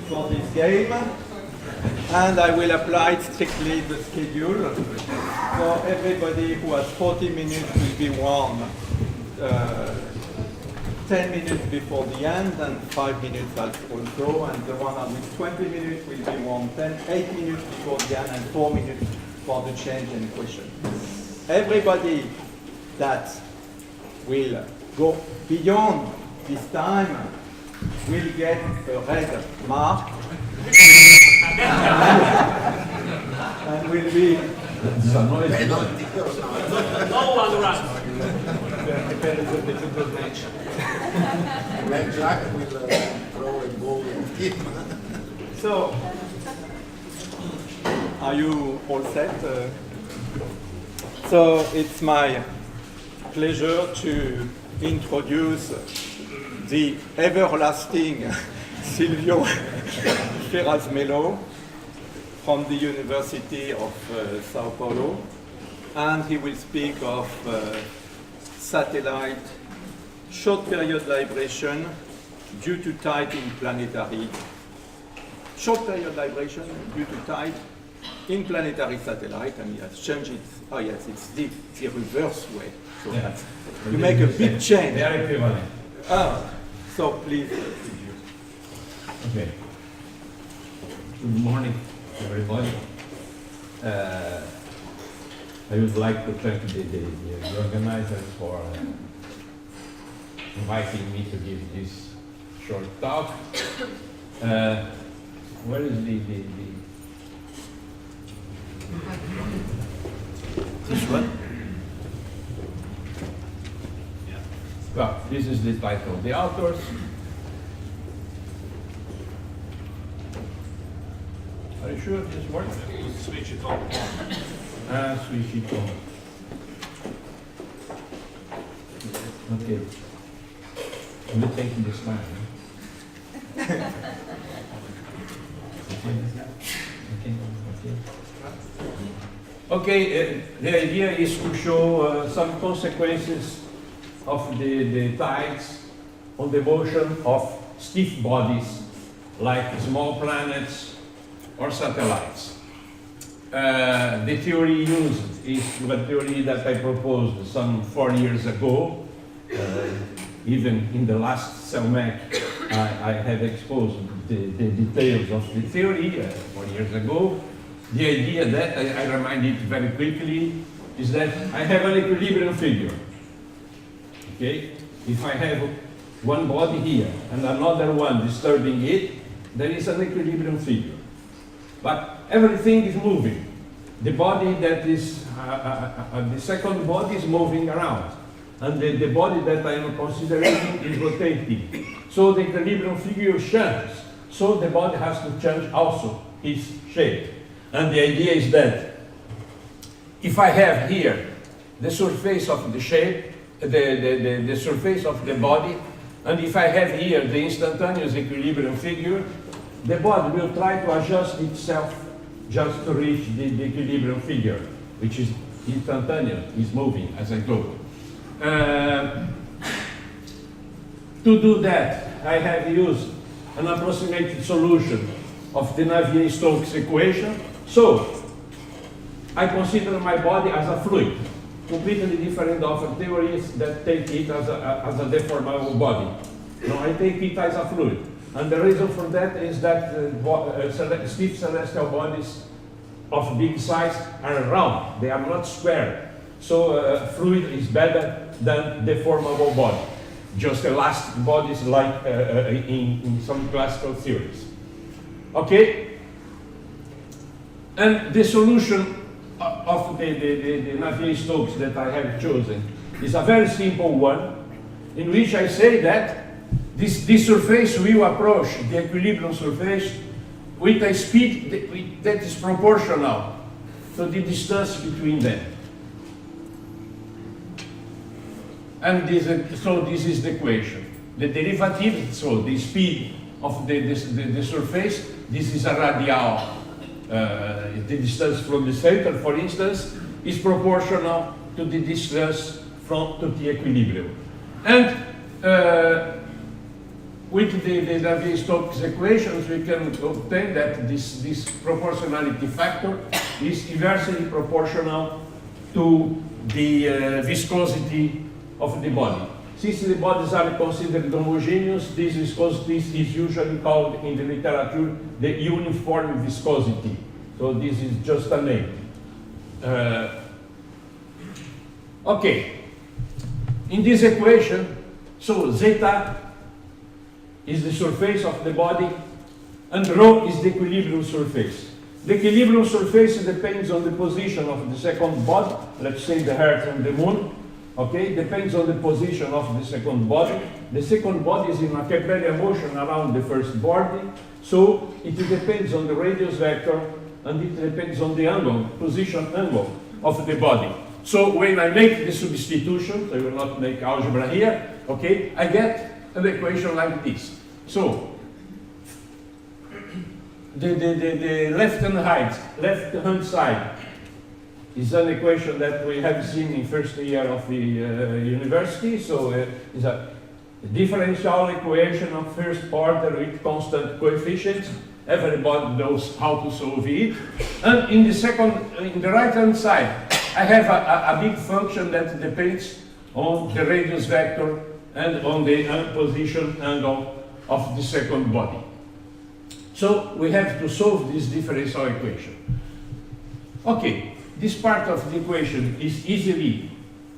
for this game, and I will apply strictly the schedule. So everybody who has 40 minutes will be warned 10 minutes before the end and 5 minutes also, and the one with 20 minutes will be warned 8 minutes before the end and 4 minutes for the change in question. Everybody that will go beyond this time will get a red mark and will be no one runs. When Jack will throw a ball in him. So, are you all set? So it's my pleasure to introduce the everlasting Silvio FERRAZ-MELLO from the University of Sao Paulo, and he will speak of satellite short period libration due to tide in planetary. Short period libration due to tide in planetary satellite, and he has changed it. Oh yes, it's the reverse way. So yeah. You make a big change. They are equivalent. So please. Okay. Good morning, everybody. I would like to thank the organizers for inviting me to give this short talk. Where is the this one? Yeah. Well, this is the title. The authors. Are you sure this works? Switch it on. Switch it on. Okay. We'll take this time. Okay, the idea is to show some consequences of the tides on the motion of stiff bodies like small planets or satellites. The theory used is the theory that I proposed some 4 years ago. Even in the last CELMEC, I have exposed the details of the theory 4 years ago. The idea that, I remind it very quickly, is that I have an equilibrium figure. Okay? If I have one body here and another one disturbing it, there is an equilibrium figure. But everything is moving. The body that is, the second body is moving around. And the body that I am considering is rotating. So the equilibrium figure changes. So the body has to change also its shape. And the idea is that if I have here the surface of the shape, the surface of the body, and if I have here the instantaneous equilibrium figure, the body will try to adjust itself just to reach the equilibrium figure, which is instantaneous, is moving as I go. To do that, I have used an approximated solution of the Navier-Stokes equation. So, I consider my body as a fluid, completely different of theories that take it as a deformable body. No, I take it as a fluid. And the reason for that is that stiff celestial bodies of big size are round, they are not square. So fluid is better than deformable body, just elastic bodies like in some classical theories. Okay? And the solution of the Navier-Stokes that I have chosen is a very simple one, in which I say that this surface will approach the equilibrium surface with a speed that is proportional to the distance between them. And so this is the equation. The derivative, so the speed of the surface, this is a radial. The distance from the center, for instance, is proportional to the distance to the equilibrium. And with the Navier-Stokes equations, we can obtain that this proportionality factor is inversely proportional to the viscosity of the body. Since the bodies are considered homogeneous, this viscosity is usually called in the literature the uniform viscosity. So this is just a name. Okay. In this equation, so zeta is the surface of the body, and rho is the equilibrium surface. The equilibrium surface depends on the position of the second body, let's say the Earth and the Moon, okay? Depends on the position of the second body. The second body is in a Keplerian motion around the first body, so it depends on the radius vector, and it depends on the angle, position angle of the body. So when I make the substitution, I will not make algebra here, okay, I get an equation like this. So the left-hand side is an equation that we have seen in first year of the university. So it's a differential equation of first order with constant coefficients. Everybody knows how to solve it. And in the right-hand side, I have a big function that depends on the radius vector and on the position angle of the second body. So we have to solve this differential equation. Okay, this part of the equation is easily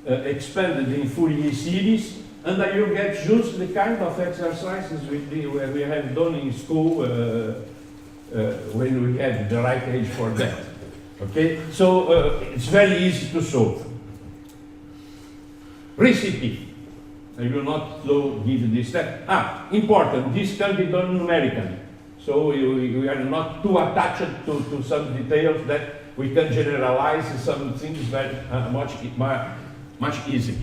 expanded in Fourier series, and I will get just the kind of exercises we have done in school when we had the right age for that. Okay, so it's very easy to solve. Recipe. I will not give this step. Important, this can be done numerically. So we are not too attached to some details that we can generalize some things very much easier.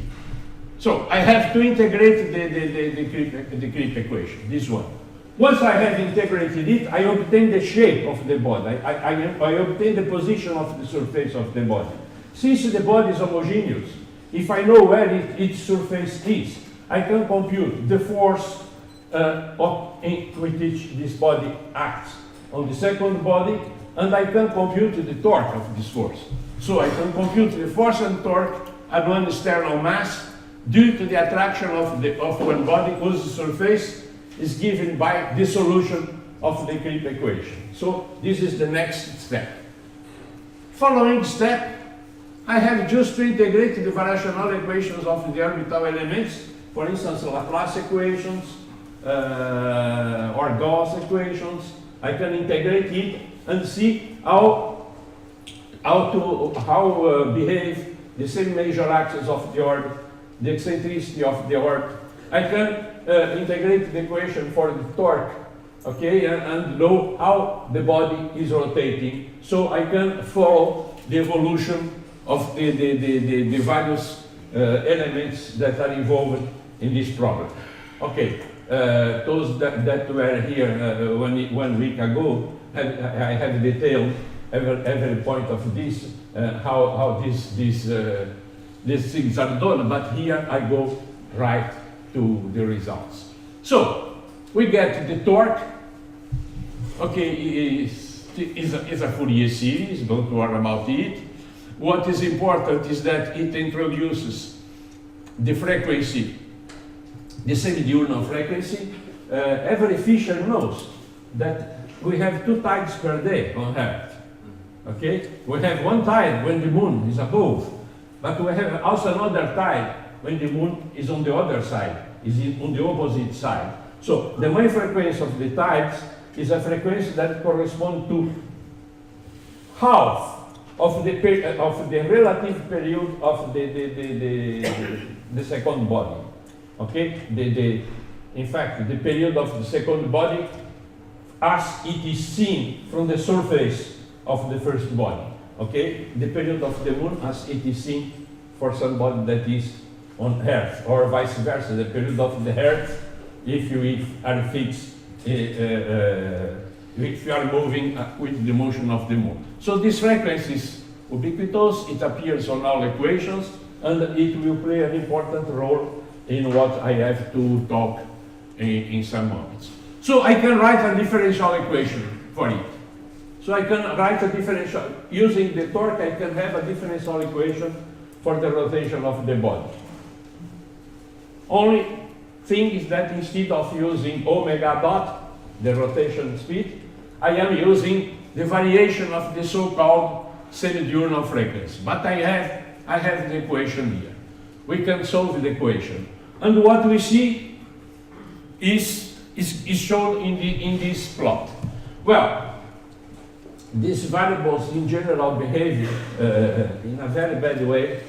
So I have to integrate the Crick equation, this one. Once I have integrated it, I obtain the shape of the body. I obtain the position of the surface of the body. Since the body is homogeneous, if I know where its surface is, I can compute the force with which this body acts on the second body, and I can compute the torque of this force. So I can compute the force and torque at one external mass due to the attraction of one body whose surface is given by the solution of the Crick equation. So this is the next step. Following step, I have just to integrate the variational equations of the orbital elements, for instance, Laplace equations or Gauss equations. I can integrate it and see how behave the same major axis of the orbit, the eccentricity of the orbit. I can integrate the equation for the torque, okay, and know how the body is rotating, so I can follow the evolution of the various elements that are involved in this problem. Okay, those that were here 1 week ago, I have detailed every point of this, how these things are done, but here I go right to the results. So we get the torque. Okay, is a Fourier series, don't worry about it. What is important is that it introduces the frequency, the semi-diurnal frequency. Every fisher knows that we have 2 tides per day on Earth. Okay, we have one tide when the moon is above, but we have also another tide when the moon is on the other side, on the opposite side. So the main frequency of the tides is a frequency that corresponds to half of the relative period of the second body. Okay, in fact, the period of the second body as it is seen from the surface of the first body. Okay, the period of the moon as it is seen for somebody that is on Earth, or vice versa, the period of the Earth if you are fixed, if you are moving with the motion of the moon. So this frequency is ubiquitous, it appears on all equations, and it will play an important role in what I have to talk in some moments. So I can write a differential equation for it. So I can write a differential, using the torque I can have a differential equation for the rotation of the body. Only thing is that instead of using omega dot, the rotation speed, I am using the variation of the so-called semi-diurnal frequency. But I have the equation here. We can solve the equation. And what we see is shown in this plot. Well, these variables in general behave in a very bad way,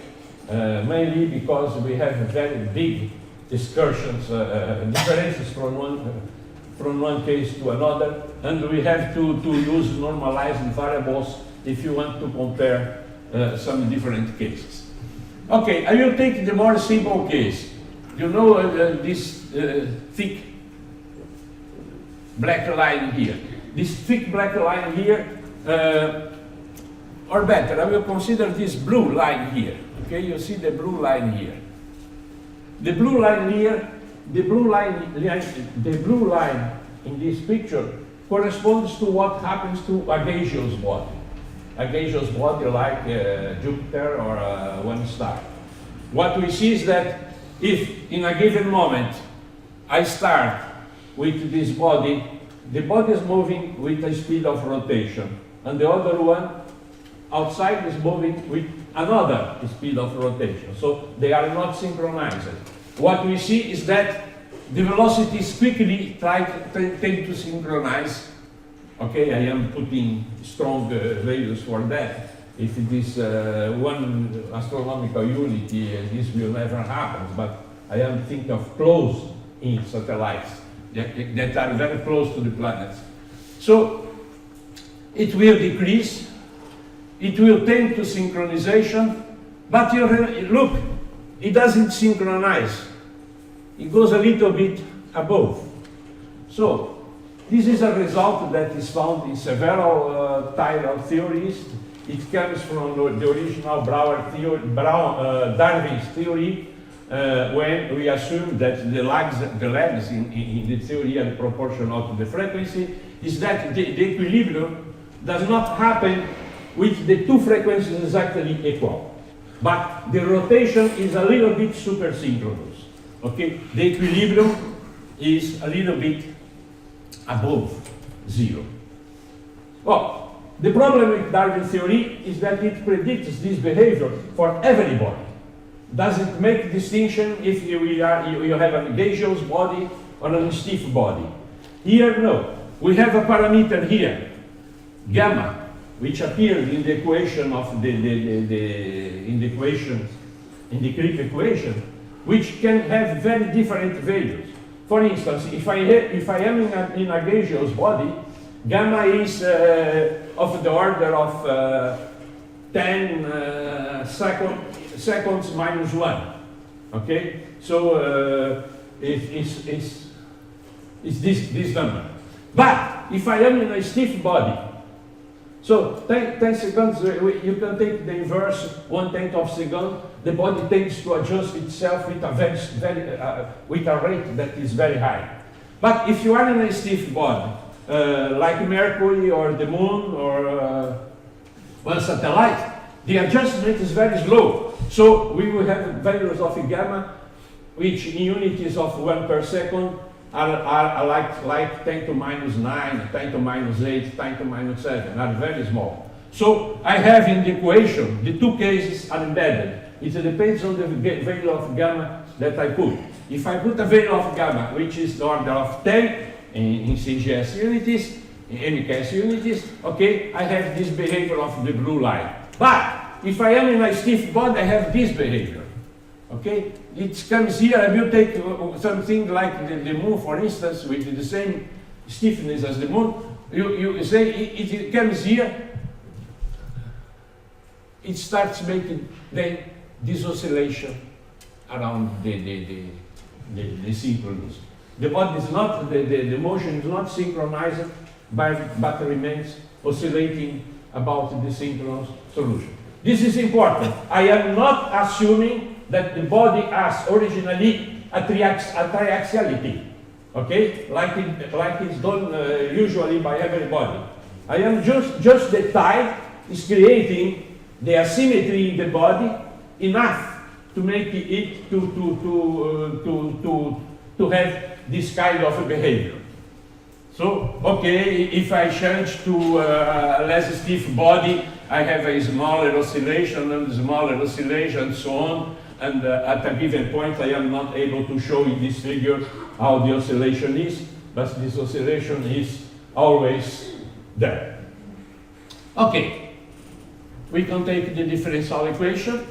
mainly because we have very big excursions, differences from one case to another, and we have to use normalized variables if you want to compare some different cases. Okay, I will take the more simple case. You know this thick black line here. This thick black line here, or better, I will consider this blue line here. Okay, you see the blue line here. The blue line here, the blue line in this picture corresponds to what happens to a gaseous body. A gaseous body like Jupiter or one star. What we see is that if in a given moment I start with this body, the body is moving with a speed of rotation, and the other one outside is moving with another speed of rotation. So they are not synchronized. What we see is that the velocities quickly tend to synchronize. Okay, I am putting strong values for that. If it is one astronomical unity, this will never happen, but I am thinking of close-in satellites that are very close to the planets. So it will decrease, it will tend to synchronization, but you look, it doesn't synchronize. It goes a little bit above. So this is a result that is found in several tidal theories. It comes from the original Darwin's theory, when we assume that the lags in the theory are proportional to the frequency, is that the equilibrium does not happen with the two frequencies exactly equal, but the rotation is a little bit supersynchronous. Okay, the equilibrium is a little bit above zero. Well, the problem with Darwin's theory is that it predicts this behavior for everybody. Does it make distinction if you have a gaseous body or a stiff body? Here, no. We have a parameter here, gamma, which appeared in the equation of in the Crick equation, which can have very different values. For instance, if I am in a gaseous body, gamma is of the order of 10 seconds minus 1. Okay? So it's this number. But if I am in a stiff body, so 10 seconds, you can take the inverse 1/10 of a second. The body tends to adjust itself with a with a rate that is very high. But if you are in a stiff body, like Mercury or the Moon or one satellite, the adjustment is very slow. So we will have values of gamma, which in units of 1 per second are like 10 to minus 9, 10 to minus 8, 10 to minus 7, are very small. So I have in the equation, the two cases are embedded. It depends on the value of gamma that I put. If I put a value of gamma, which is the order of 10 in CGS units, in MKS units, okay, I have this behavior of the blue line. But if I am in a stiff body, I have this behavior. Okay, it comes here. I will take something like the Moon, for instance, with the same stiffness as the Moon. You say it comes here. It starts making then this oscillation around the synchronous. The body is not the motion is not synchronized, but remains oscillating about the synchronous solution. This is important. I am not assuming that the body has originally a triaxiality. Okay, like it's done usually by everybody. I am just the tide is creating the asymmetry in the body enough to make it to have this kind of behavior. So, okay, if I change to a less stiff body, I have a smaller oscillation and smaller oscillation and so on. And at a given point, I am not able to show in this figure how the oscillation is, but this oscillation is always there. Okay, we can take the differential equation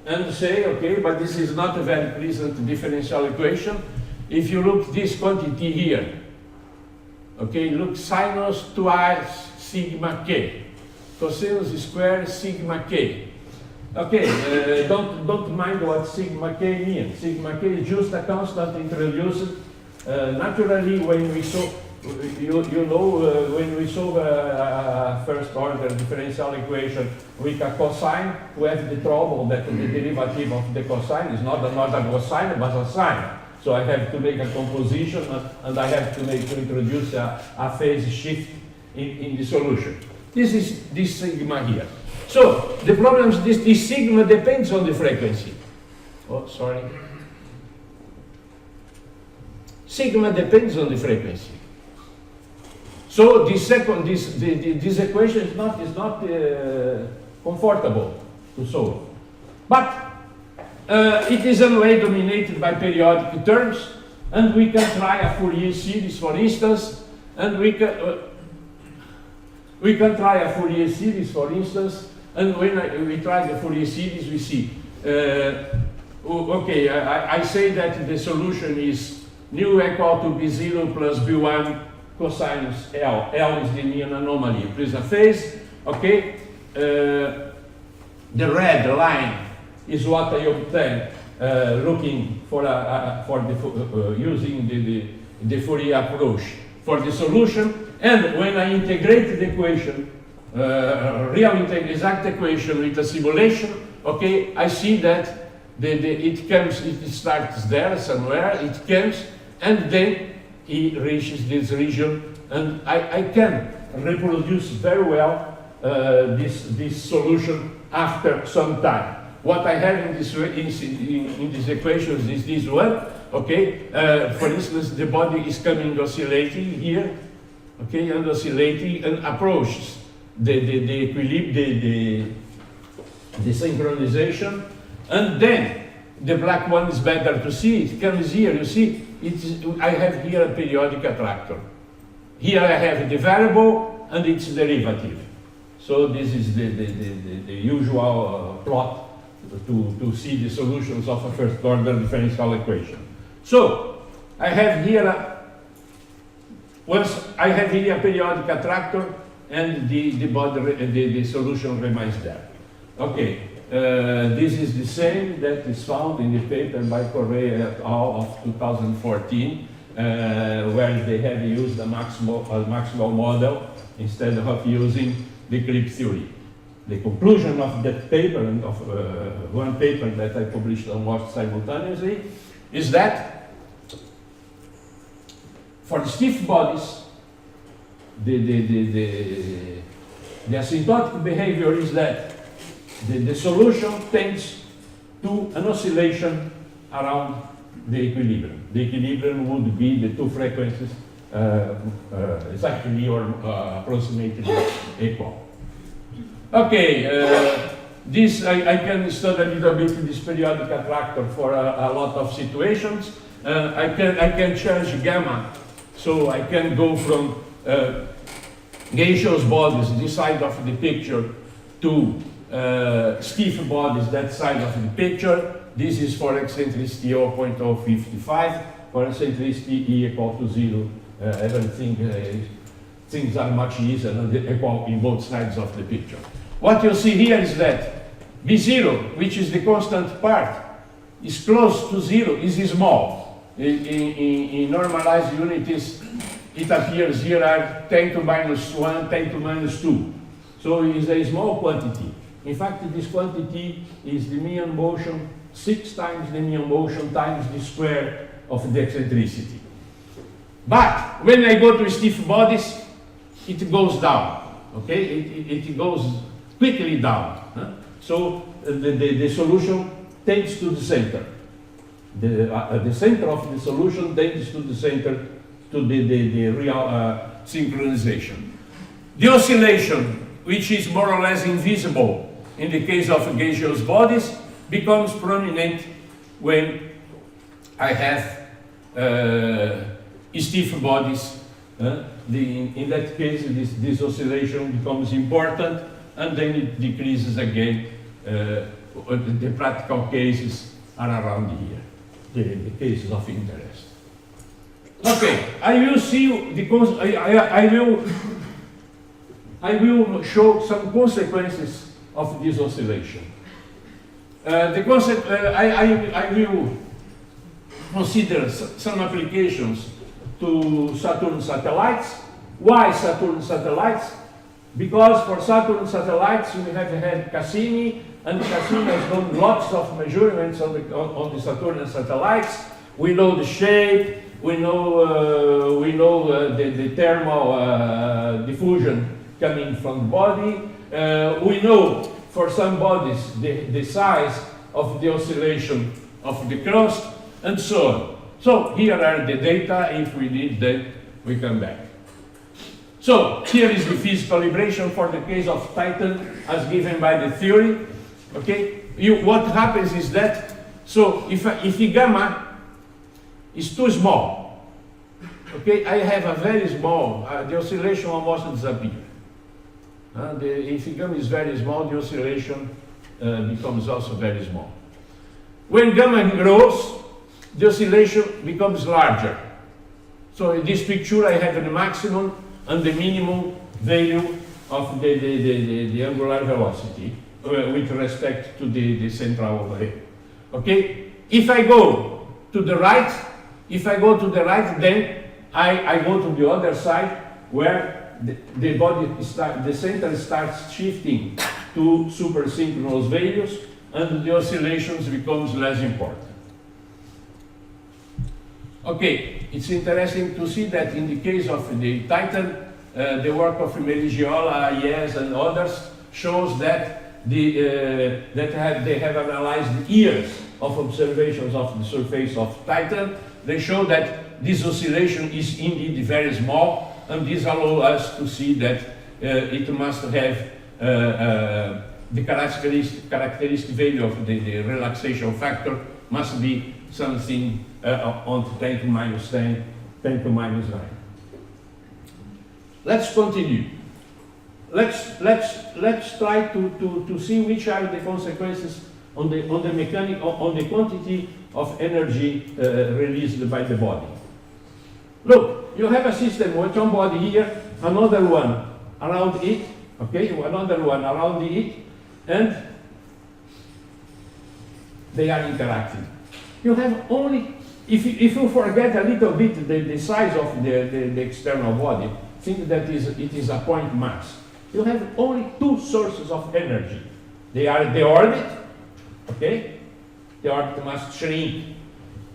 and say, okay, but this is not a very pleasant differential equation. If you look this quantity here, okay, look sinus twice sigma k, cosinus square sigma k. Okay, don't mind what sigma k means. Sigma k is just a constant introduced naturally when we saw, when we solve a first order differential equation with a cosine, we have the trouble that the derivative of the cosine is not another cosine but a sine. So I have to make a composition and I have to introduce a phase shift in the solution. This is this sigma here. So the problem is this sigma depends on the frequency. Oh, sorry. Sigma depends on the frequency. So this equation is not comfortable to solve. But it is in a way dominated by periodic terms, and we can try a Fourier series, for instance, and we can try a Fourier series, for instance, and when we try the Fourier series, we see, okay, I say that the solution is nu equal to B0 plus B1 cosinus L. L is the mean anomaly, plus a phase, okay? The red line is what I obtain looking for using the Fourier approach for the solution. And when I integrate the equation, exact equation with a simulation, okay, I see that it starts there somewhere, it comes, and then it reaches this region, and I can reproduce very well this solution after some time. What I have in these equations is this one, okay? For instance, the body is coming oscillating here, okay, and oscillating and approaches the equilibrium, the synchronization, and then the black one is better to see. It comes here, you see, I have here a periodic attractor. Here I have the variable and its derivative. So this is the usual plot to see the solutions of a first order differential equation. So I have here a periodic attractor, and the solution remains there. Okay, this is the same that is found in the paper by Fourier et al. Of 2014, where they have used a maximal model instead of using the clip theory. The conclusion of that paper and of one paper that I published almost simultaneously is that for the stiff bodies, the asymptotic behavior is that the solution tends to an oscillation around the equilibrium. The equilibrium would be the two frequencies exactly or approximately equal. Okay, this I can study a little bit this periodic attractor for a lot of situations. I can change gamma, so I can go from gaseous bodies, this side of the picture, to stiff bodies, that side of the picture. This is for eccentricity 0.055, for eccentricity E equal to 0. Everything, things are much easier and equal in both sides of the picture. What you see here is that B0, which is the constant part, is close to 0, is small. In normalized units, it appears here are 10 to minus 1, 10 to minus 2. So it is a small quantity. In fact, this quantity is the mean motion, 6 times the mean motion times the square of the eccentricity. But when I go to stiff bodies, it goes down, okay? It goes quickly down. Huh? So the solution tends to the center. The center of the solution tends to the center, to the real synchronization. The oscillation, which is more or less invisible in the case of gaseous bodies, becomes prominent when I have stiff bodies. In that case, this oscillation becomes important, and then it decreases again. The practical cases are around here, the cases of interest. Okay, I will see I will show some consequences of this oscillation. I will consider some applications to Saturn satellites. Why Saturn satellites? Because for Saturn satellites we have had Cassini, and Cassini has done lots of measurements on the Saturn satellites. We know the shape, we know the thermal diffusion coming from the body. We know for some bodies the size of the oscillation of the crust, and so on. So here are the data. If we need them, we come back. So here is the physical libration for the case of Titan as given by the theory. Okay, what happens is that, so if gamma is too small, okay, I have a very small, the oscillation almost disappears. If gamma is very small, the oscillation becomes also very small. When gamma grows, the oscillation becomes larger. So in this picture, I have the maximum and the minimum value of the angular velocity with respect to the central overhead. Okay? If I go to the right, then I go to the other side where the center starts shifting to supersynchronous values, and the oscillations becomes less important. Okay, it's interesting to see that in the case of the Titan, the work of Merigiola, Yes, and others shows that they have analyzed years of observations of the surface of Titan. They show that this oscillation is indeed very small, and this allows us to see that it must have the characteristic value of the relaxation factor must be something on 10 to minus 10, 10 to minus 9. Let's continue. Let's try to see which are the consequences on the mechanic, on the quantity of energy released by the body. Look, you have a system with one body here, another one around it, okay, another one around it, and they are interacting. You have only, if you forget a little bit the size of the external body, think that it is a point mass. You have only two sources of energy. They are the orbit, okay? The orbit must shrink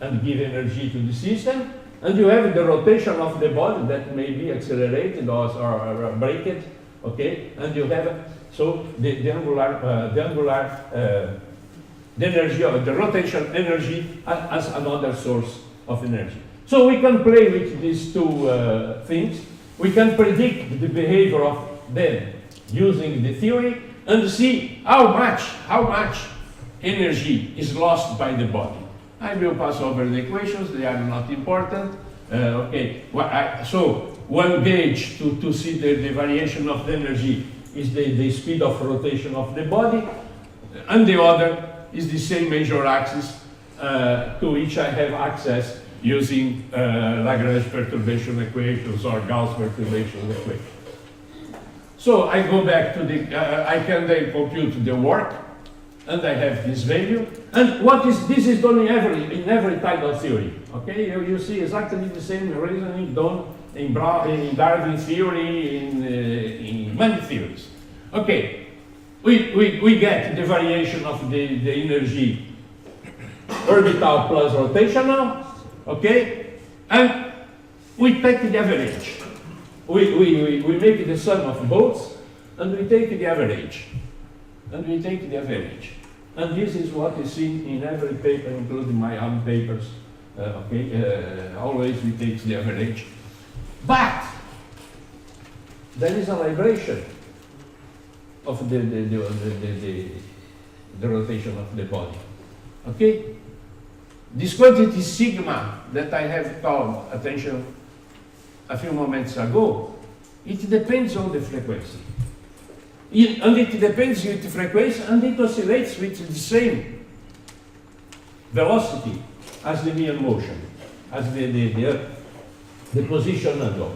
and give energy to the system, and you have the rotation of the body that may be accelerated or braked, okay? And you have, so the energy, or the rotation energy as another source of energy. So we can play with these two things. We can predict the behavior of them using the theory and see how much energy is lost by the body. I will pass over the equations, they are not important. Okay, so one gauge to see the variation of the energy is the speed of rotation of the body, and the other is the same major axis to which I have access using Lagrange perturbation equations or Gauss perturbation equations. So I go back to I can then compute the work, and I have this value. And this is done in every type of theory. Okay, you see exactly the same reasoning done in Darwin theory, in many theories. Okay, we get the variation of the energy orbital plus rotational. Okay, and We take the average. We make the sum of both, and we take the average. And we take the average. And this is what is seen in every paper, including my own papers. Always we take the average. But there is a libration of the rotation of the body. Okay? This quantity sigma that I have called attention a few moments ago, it depends on the frequency. And it depends on the frequency, and it oscillates with the same velocity as the mere motion, as the position and all.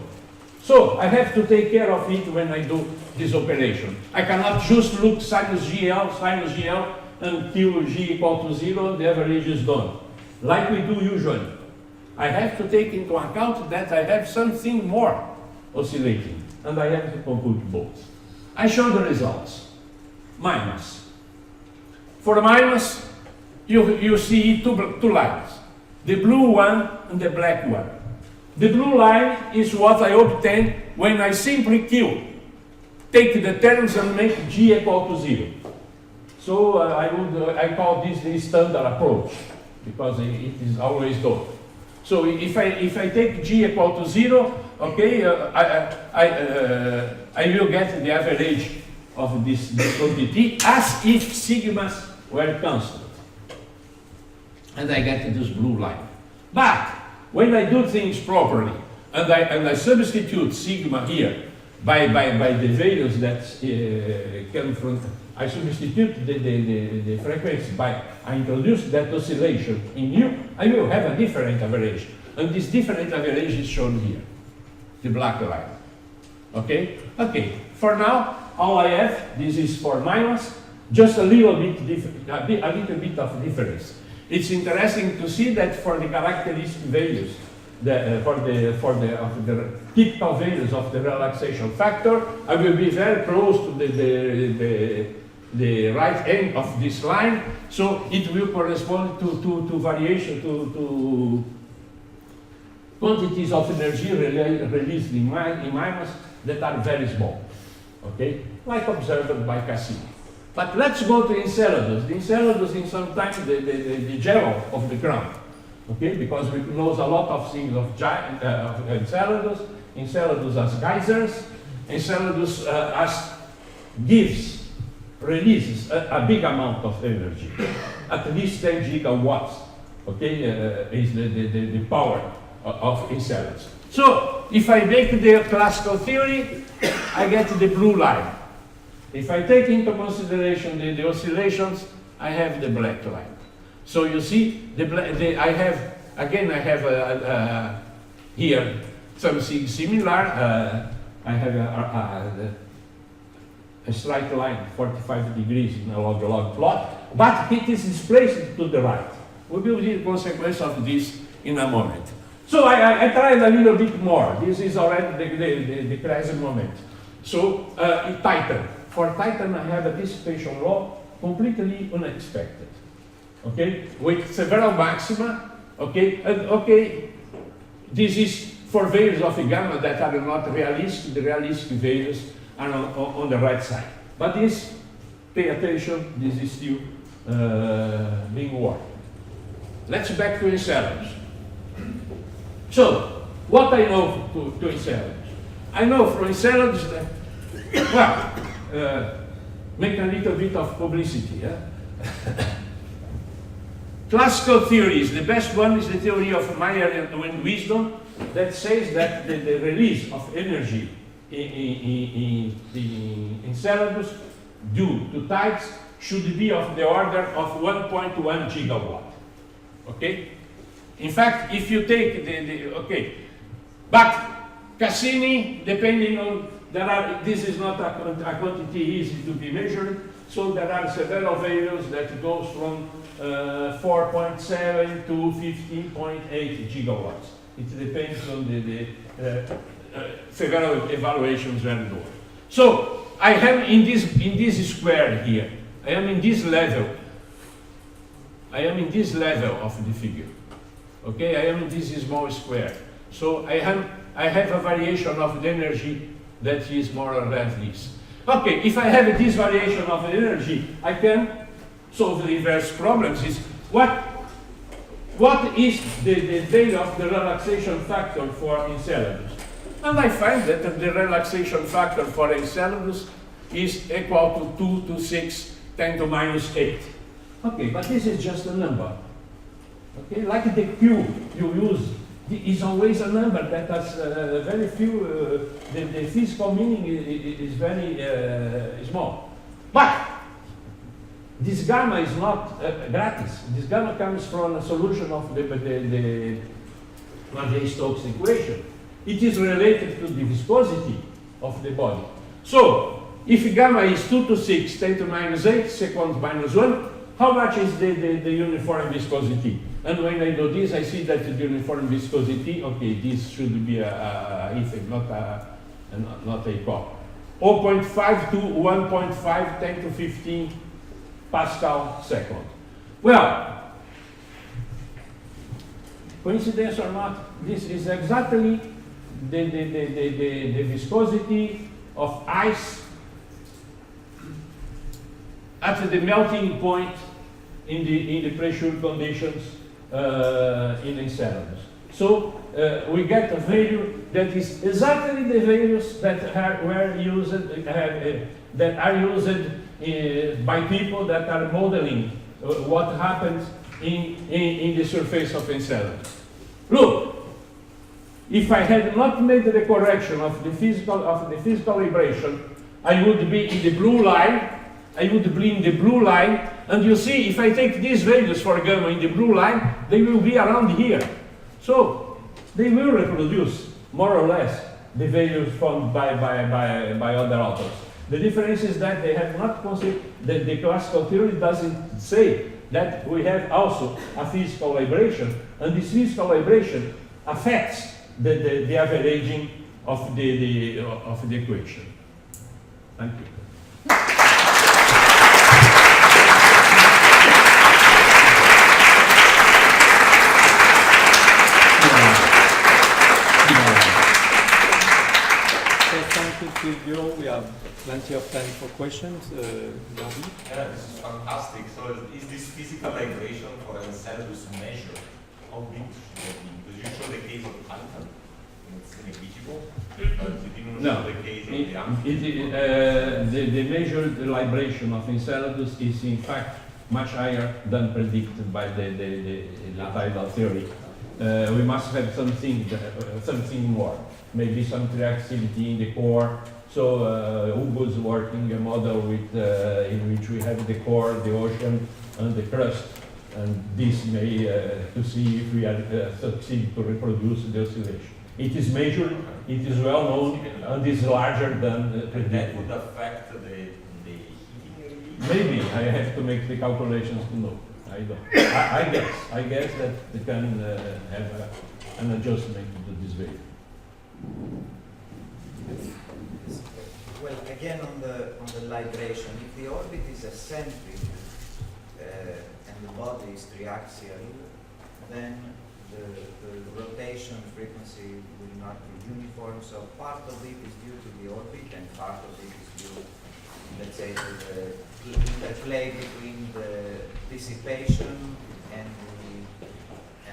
So I have to take care of it when I do this operation. I cannot just look sinus GL, until G equal to 0, the average is done, like we do usually. I have to take into account that I have something more oscillating, and I have to compute both. I show the results. Minus. For minus, you see two lines, the blue one and the black one. The blue line is what I obtain when I simply take the terms and make G equal to 0. So I call this the standard approach, because it is always done. So if I take G equal to 0, okay, I will get the average of this quantity as if sigmas were constant. And I get this blue line. But when I do things properly, and I substitute sigma here by the values that come from, I substitute the frequency I introduce that oscillation in U, I will have a different average. And this different average is shown here, the black line. Okay? Okay, for now, all I have, this is for minus, just a little bit of difference. It's interesting to see that for the characteristic values, for the typical values of the relaxation factor, I will be very close to the right end of this line, so it will correspond to variation, to quantities of energy released in minus that are very small, okay, like observed by Cassini. But let's go to Enceladus. The Enceladus is sometimes the gel of the ground, okay, because we know a lot of things of Enceladus. Enceladus as geysers, Enceladus as releases a big amount of energy, at least 10 gigawatts, okay, is the power of Enceladus. So, if I make the classical theory, I get the blue line. If I take into consideration the oscillations, I have the black line. So you see, I have here something similar. I have a straight line, 45 degrees in a log plot, but it is displaced to the right. We will see the consequence of this in a moment. So I tried a little bit more. This is already the present moment. So Titan. For Titan, I have a dissipation law completely unexpected. Okay, with several maxima. Okay, and okay, this is for values of gamma that are not realistic. The realistic values are on the right side. But this, pay attention, this is still being worked. Let's back to Enceladus. So, what I know to Enceladus? I know from Enceladus that, well, make a little bit of publicity. Yeah? Classical theories, the best one is the theory of Mayer and Wisdom that says that the release of energy in Enceladus due to tides should be of the order of 1.1 gigawatt. Okay? In fact, if you take okay, but Cassini, depending on, this is not a quantity easy to be measured, so there are several values that goes from 4.7 to 15.8 gigawatts. It depends on the several evaluations were done. So I am in this square here. I am in this level. I am in this level of the figure. Okay, I am in this small square. So I have a variation of the energy that is more or less this. Okay, if I have this variation of the energy, I can solve the inverse problems. Is what is the value of the relaxation factor for Enceladus? And I find that the relaxation factor for Enceladus is equal to 2 to 6 10 to minus 8. Okay, but this is just a number. Okay, like the Q you use is always a number that has very few, the physical meaning is very small. But this gamma is not gratis. This gamma comes from a solution of the Navier-Stokes equation. It is related to the viscosity of the body. So, if gamma is 2 to 6, 10 to minus 8, seconds minus 1, how much is the uniform viscosity? And when I do this, I see that the uniform viscosity, okay, this should be a ether, not a core. 0.5 to 1.5, 10 to 15 Pascal second. Well, coincidence or not, this is exactly the viscosity of ice at the melting point in the pressure conditions in Enceladus. So we get a value that is exactly the values that are used by people that are modeling what happens in the surface of Enceladus. Look, if I had not made the correction of the physical vibration, I would be in the blue line. I would be in the blue line, and you see, if I take these values for gamma in the blue line, they will be around here. So they will reproduce more or less the values found by other authors. The difference is that they have not considered that the classical theory doesn't say that we have also a physical vibration, and this physical vibration affects the averaging of the equation. Thank you. We have plenty of time for questions. Darby? Yeah, this is fantastic. So is this physical vibration for Enceladus measured? How big should it be? Because you show the case of Titan, it's negligible, but you didn't show the case of the measured vibration of Enceladus is in fact much higher than predicted by the tidal theory. We must have something more, maybe some reactivity in the core. So Hugo's working a model with, in which we have the core, the ocean, and the crust, and this may to see if we are succeed to reproduce the oscillation. It is measured, it is well known, and is larger than predicted. That would affect the heating release? Maybe I have to make the calculations to know. I don't. I guess that they can have an adjustment to this value. Well, again on the libration, if the orbit is eccentric and the body is triaxial, then the rotation frequency will not be uniform. So part of it is due to the orbit, and part of it is due, let's say, to the interplay between the dissipation and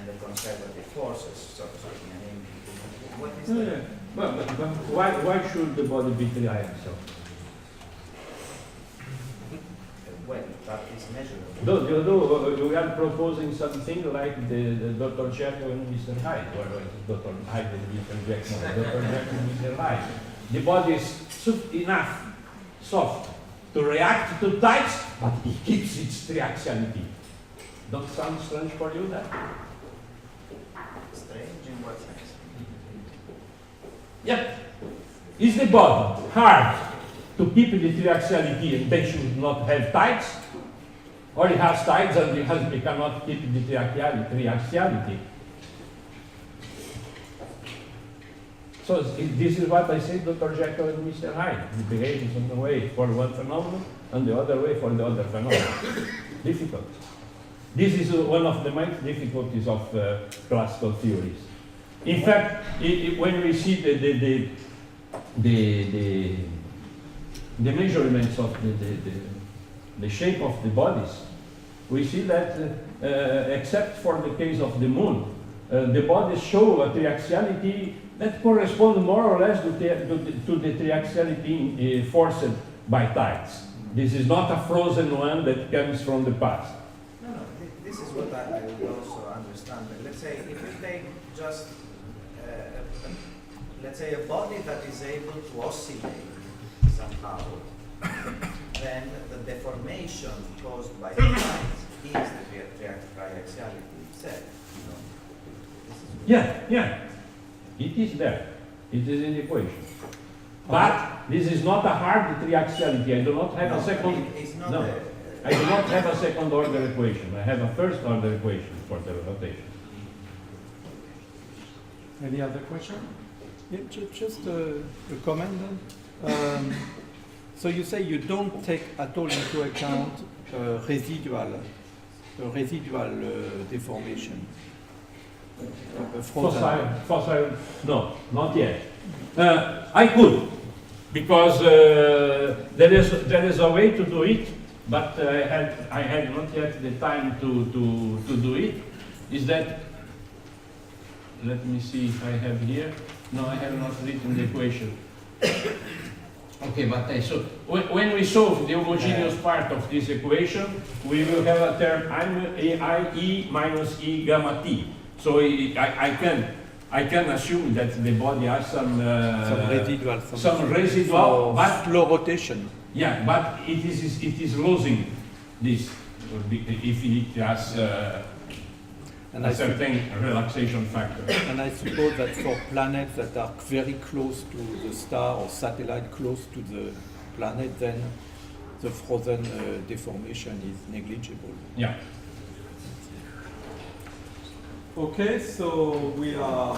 the conservative forces. So I mean, what is the But why should the body be triaxial? Well, that is measurable. No, we are proposing something like the Dr. Jekyll and Mr. Hyde, or Dr. Hyde and Mr. Jekyll, Dr. Jekyll and Mr. Hyde. The body is soft to react to types, but it keeps its triaxiality. Don't sound strange for you, that? Strange in what sense? Yep. Is the body hard to keep the triaxiality and they should not have tides? Or it has tides and it cannot keep the triaxiality? So this is what I say, Dr. Jekyll and Mr. Hyde. It behaves in one way for one phenomenon and the other way for the other phenomenon. Difficult. This is one of the main difficulties of classical theories. In fact, when we see the measurements of the shape of the bodies, we see that except for the case of the moon, the bodies show a triaxiality that corresponds more or less to the triaxiality forced by tides. This is not a frozen one that comes from the past. No, this is what I would also understand. Let's say if you take just, let's say a body that is able to oscillate somehow, then the deformation caused by the tides is the triaxiality itself. Yeah. It is there. It is in the equation. But this is not a hard triaxiality. I do not have a second. It's not No, I do not have a second order equation. I have a first order equation for the rotation. Any other question? Yeah, just a comment then. So you say you don't take at all into account residual deformation. Fossil, no, not yet. I could, because there is a way to do it, but I had not yet the time to do it. Is that, let me see if I have here. No, I have not written the equation. Okay, but so when we solve the homogeneous part of this equation, we will have a term I minus E gamma T. So I can assume that the body has some residual, but slow rotation. Yeah, but it is losing this if it has a certain relaxation factor. And I suppose that for planets that are very close to the star or satellite close to the planet, then the frozen deformation is negligible. Yeah. Okay, so we are